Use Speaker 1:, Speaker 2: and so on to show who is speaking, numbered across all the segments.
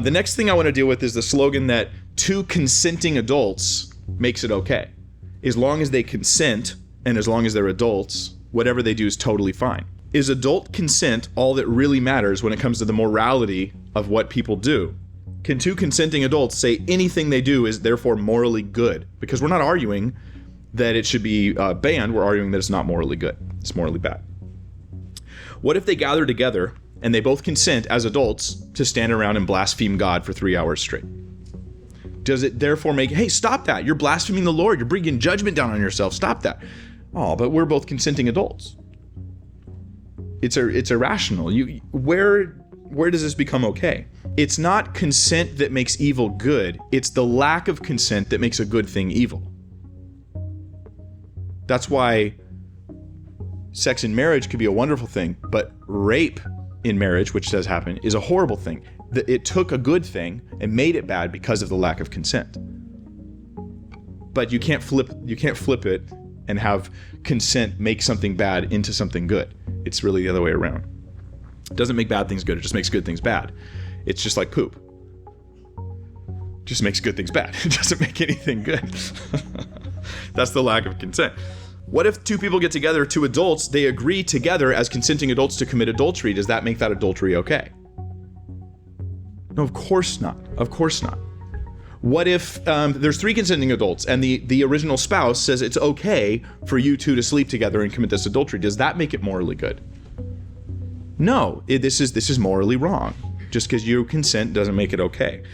Speaker 1: The next thing I want to deal with is the slogan that two consenting adults makes it okay. As long as they consent and as long as they're adults, whatever they do is totally fine. Is adult consent all that really matters when it comes to the morality of what people do? Can two consenting adults say anything they do is therefore morally good? Because we're not arguing that it should be banned, we're arguing that it's not morally good. It's morally bad. What if they gather together and they both consent as adults to stand around and blaspheme God for 3 hours straight? Does it therefore make, hey, stop that. You're blaspheming the Lord. You're bringing judgment down on yourself. Stop that. Oh, but we're both consenting adults. It's irrational. Where does this become okay? It's not consent that makes evil good. It's the lack of consent that makes a good thing evil. That's why sex in marriage could be a wonderful thing, but rape in marriage, which does happen, is a horrible thing. It took a good thing and made it bad because of the lack of consent. But you can't flip it and have consent make something bad into something good. It's really the other way around. It doesn't make bad things good, it just makes good things bad. It's just like poop. It just makes good things bad. It doesn't make anything good. That's the lack of consent. What if two people get together, two adults, they agree together as consenting adults to commit adultery? Does that make that adultery okay? No, of course not. Of course not. What if there's three consenting adults and the original spouse says it's okay for you two to sleep together and commit this adultery? Does that make it morally good? No, this is morally wrong. Just because you consent doesn't make it okay.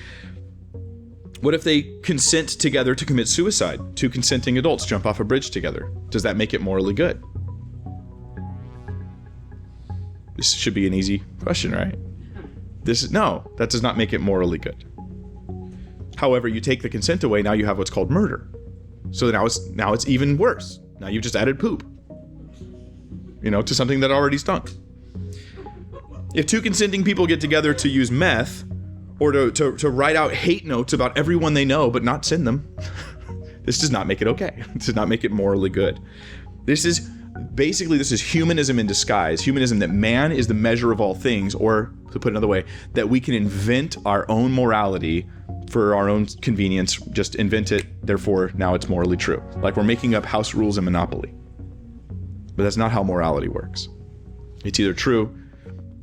Speaker 1: What if they consent together to commit suicide? Two consenting adults jump off a bridge together. Does that make it morally good? This should be an easy question, right? No, that does not make it morally good. However, you take the consent away, now you have what's called murder. So now it's even worse. Now you've just added poop, to something that already stunk. If two consenting people get together to use meth, or to write out hate notes about everyone they know but not send them, this does not make it okay. This does not make it morally good. This is humanism in disguise. Humanism that man is the measure of all things, or to put it another way, that we can invent our own morality for our own convenience, just invent it, therefore now it's morally true. Like we're making up house rules in Monopoly. But that's not how morality works. It's either true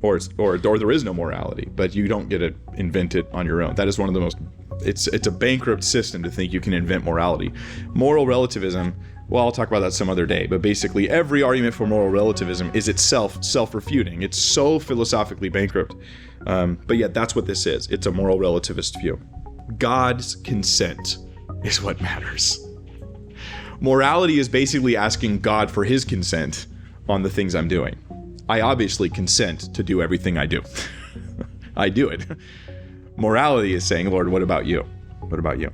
Speaker 1: or there is no morality, but you don't get to invent it on your own. That is one of the most, it's a bankrupt system to think you can invent morality. Moral relativism, well, I'll talk about that some other day, but basically every argument for moral relativism is itself self-refuting. It's so philosophically bankrupt. But yet that's what this is. It's a moral relativist view. God's consent is what matters. Morality is basically asking God for his consent on the things I'm doing. I obviously consent to do everything I do. I do it. Morality is saying, Lord, what about you? What about you?